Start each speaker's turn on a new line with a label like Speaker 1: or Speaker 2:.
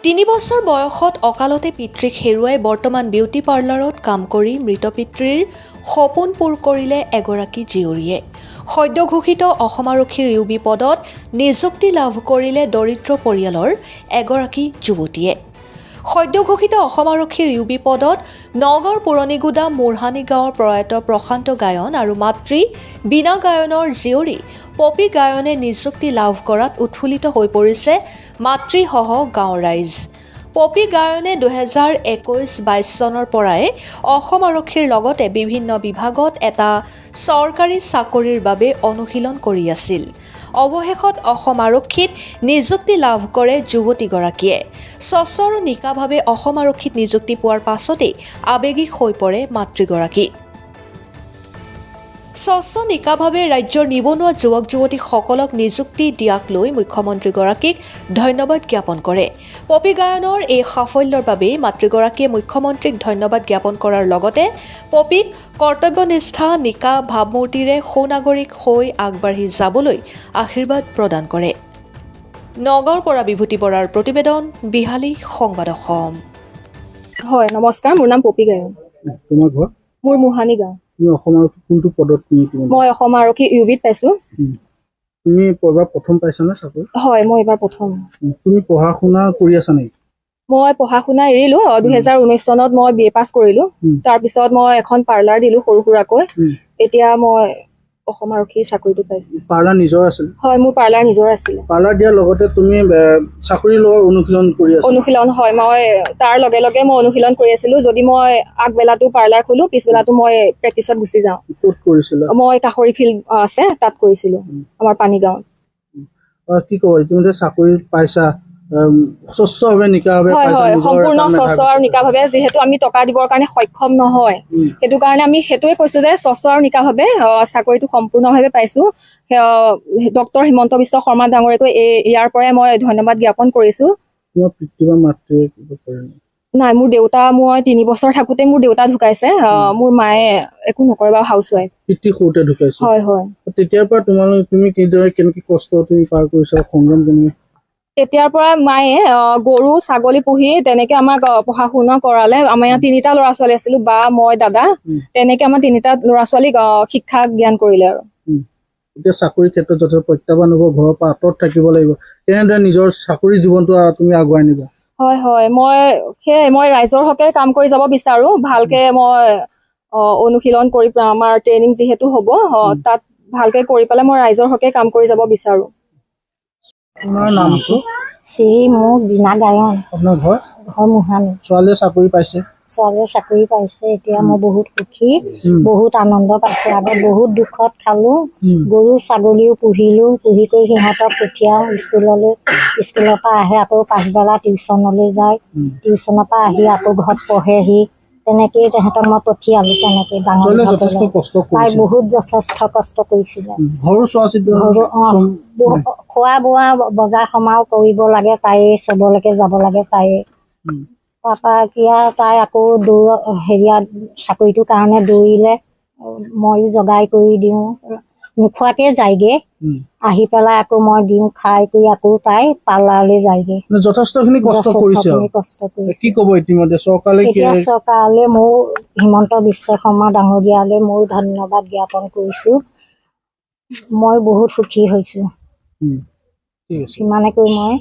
Speaker 1: তিনি বছৰ বয়সত অকালতে পিতৃক হেৰুৱাই বৰ্তমান বিউটি পাৰ্লাৰত কাম কৰি মৃত পিতৃৰ সপোন পূৰ কৰিলে এগৰাকী জীয়ৰীয়ে। সদ্য ঘোষিত অসম আৰক্ষীৰ ইউবি পদত নিযুক্তি লাভ কৰিলে দৰিদ্ৰ পৰিয়ালৰ এগৰাকী যুৱতীয়ে। সদ্য ঘোষিত অসম আৰক্ষীৰ ইউবি পদত নগাঁৱৰ পুৰণিগুদাম মুৰহানী গাঁৱৰ প্ৰয়াত প্ৰশান্ত গায়ন আৰু মাতৃ বীণা গায়নৰ জীয়ৰী পপী গায়নে নিযুক্তি লাভ কৰাত উৎফুল্লিত হৈ পৰিছে মাতৃসহ গাঁৱৰ ৰাইজ। পপী গায়নে 2021-22 চনৰ পৰাই অসম আৰক্ষীৰ লগতে বিভিন্ন বিভাগত এটা চৰকাৰী চাকৰিৰ বাবে অনুশীলন কৰি আছিল। অৱশেষত অসম আৰক্ষীত নিযুক্তি লাভ কৰে যুৱতীগৰাকীয়ে। স্বচ্ছ আৰু নিকাভাৱে অসম আৰক্ষীত নিযুক্তি পোৱাৰ পাছতেই আৱেগিক হৈ পৰে মাতৃগৰাকী। স্বচ্ছ নিকাভাৱে ৰাজ্যৰ নিবনুৱা যুৱক যুৱতীসকলক নিযুক্তি দিয়াক লৈ মুখ্যমন্ত্ৰীগৰাকীক ধন্যবাদ জ্ঞাপন কৰে। পপী গায়নৰ এই সাফল্যৰ বাবেই মাতৃগৰাকীয়ে মুখ্যমন্ত্ৰীক ধন্যবাদ জ্ঞাপন কৰাৰ লগতে পপীক কৰ্তব্যনিষ্ঠা নিকা ভাৱমূৰ্তিৰে সুনাগৰিক হৈ আগবাঢ়ি যাবলৈ আশীৰ্বাদ প্ৰদান কৰে। নগাঁৱৰ পৰা বিভূতি বৰাৰ প্ৰতিবেদন, বিহালী সংবাদ অসম।
Speaker 2: হয়, নমস্কাৰ, মোৰ নাম পপী গায়ন।
Speaker 3: তোমাৰ ঘৰ?
Speaker 2: মোৰ মুহানী গাঁও।
Speaker 3: তুমি অসম আৰক্ষী কোনটো পদত তুমি?
Speaker 2: মই অসম আৰক্ষী ইউবিত পাইছো।
Speaker 3: তুমি এবাৰ প্ৰথম পাইছানে চাকৰি?
Speaker 2: হয়, মই এবাৰ প্ৰথম।
Speaker 3: তুমি পঢ়া শুনা কৰি আছা নেকি?
Speaker 2: মই পঢ়া শুনা এৰিলো। 2019 চনত মই BA পাছ কৰিলো। তাৰপিছত মই এখন পাৰ্লাৰ দিলো সৰু সুৰাকৈ। এতিয়া মই অসম আৰক্ষীৰ চাকৰিটো পাইছো।
Speaker 3: পাৰ্লাৰ নিজৰ আছিল?
Speaker 2: হয়, মোৰ পাৰ্লাৰ নিজৰ আছিল।
Speaker 3: পাৰ্লাৰ দিয়াৰ লগতে তুমি চাকৰি লোৱাৰ অনুশীলন কৰি আছা?
Speaker 2: অনুশীলন, হয়, মই তাৰ লগে লগে মই অনুশীলন কৰি আছিলো। যদি মই আগবেলাটো পাৰ্লাৰ খোলো, পিছবেলাটো মই প্ৰেক্টিছত গুচি যাওঁ।
Speaker 3: ক'ত কৰিছিলা?
Speaker 2: মই কাষৰী ফিল্ড আছে, তাত কৰিছিলো, আমাৰ পানীগাঁৱত।
Speaker 3: কি ক'ব, ইতিমধ্যে চাকৰি পাইছা, স্বচ্ছভাৱে নিকাভাৱে পাইছা?
Speaker 2: হয়, সম্পূৰ্ণ স্বচ্ছ আৰু নিকাভাৱে। যিহেতু আমি টকা দিবৰ কাৰণে সক্ষম নহয়, সেইটো কাৰণে আমি সেইটোৱে কৈছো যে স্বচ্ছ আৰু নিকাভাৱে চাকৰিটো সম্পূৰ্ণভাৱে পাইছো। ডক্টৰ হিমন্ত বিশ্ব শৰ্মা ডাঙৰীয়াকৈ ইয়াৰ পৰাই মই ধন্যবাদ জ্ঞাপন কৰিছো।
Speaker 3: তোমাৰ পিতৃ বা মাতৃয়ে কিবা কৰে নেকি?
Speaker 2: নাই, মোৰ দেউতা, মই 3 বছৰ থাকোতে মোৰ দেউতা ঢুকাইছে। মোৰ মায়ে একো নকৰে বা হাউচ ৱাইফ।
Speaker 3: পিতৃ সৰুতে ঢুকাইছে? হয় হয়। তেতিয়াৰ পৰা তুমি কেনেকে কষ্ট তুমি পাৰ কৰিছা, সংগ্ৰাম কেনেকে?
Speaker 2: তেতিয়াৰ পৰা মায়ে গৰু ছাগলী পুহি তেনেকে আমাক পঢ়া শুনা কৰালে। আমাৰ ইয়াত 3টা ল'ৰা ছোৱালী আছিলো, বা মই দাদা, তেনেকে আমাৰ 3টা ল'ৰা ছোৱালীক শিক্ষা জ্ঞান কৰিলে। আৰু
Speaker 3: এতিয়া চাকৰিৰ ক্ষেত্ৰত যথেষ্ট প্ৰত্যাহ্বান হ'ব, ঘৰৰ পৰা আঁতৰত থাকিব লাগিব, তেনেদৰে নিজৰ চাকৰি জীৱনটো তুমি আগুৱাই নিবা? হয়
Speaker 2: হয়, মই ৰাইজৰ হকে কাম কৰি যাব বিচাৰো। ভালকে মই অনুশীলন কৰি আমাৰ ট্ৰেইনিং যিহেতু হ'ব, তাত ভালকে কৰি পেলাই মই ৰাইজৰ হকে কাম কৰি যাব বিচাৰো।
Speaker 3: তোমাৰ নামটো?
Speaker 4: মোৰ বীণা গায়ন।
Speaker 3: আপোনাৰ ঘৰ?
Speaker 4: ঘৰ মুহানী।
Speaker 3: ছোৱালীয়ে চাকৰি পাইছে?
Speaker 4: ছোৱালীয়ে চাকৰি পাইছে। এতিয়া মই বহুত সুখী, বহুত আনন্দ পাইছো। আগত বহুত দুখত খালো। গৰু ছাগলীও পুহি কৰি সিহঁতক পঠিয়াও স্কুললৈ। স্কুলৰ পৰা আহে, আকৌ পাছবেলা টিউচনলৈ যায়। টিউচনৰ পৰা আহি আকৌ ঘৰত পঢ়েহি। তেনেকেই তেহেঁতক মই পঠিয়ালো। তেনেকে ডাঙৰ তাই বহুত যথেষ্ট কষ্ট কৰিছিলে। খোৱা বোৱা বজাৰ সমাৰ কৰিব লাগে, তাই চবলৈকে যাব লাগে তাই। তাৰপৰা এতিয়া তাই আকৌ হেৰিয়াত চাকৰিটোৰ কাৰণে দৌৰিলে, ময়ো জগাই কৰি দিওঁ। নোখোৱাকে যায়গে, আহি পেলাই আকৌ মই দিওঁ, খাই কৰি আকৌ তাই পাৰ্লাৰলৈ যায়গে।
Speaker 3: যথেষ্টখিনি কষ্ট কৰিছে। কি ক'ব ইতিমধ্যে চৰকাৰলৈ?
Speaker 4: এতিয়া চৰকাৰলৈ মোৰ হিমন্ত বিশ্ব শৰ্মা ডাঙৰীয়ালৈ মই ধন্যবাদ জ্ঞাপন কৰিছো। মই বহুত সুখী হৈছো। সিমানে কৈ মই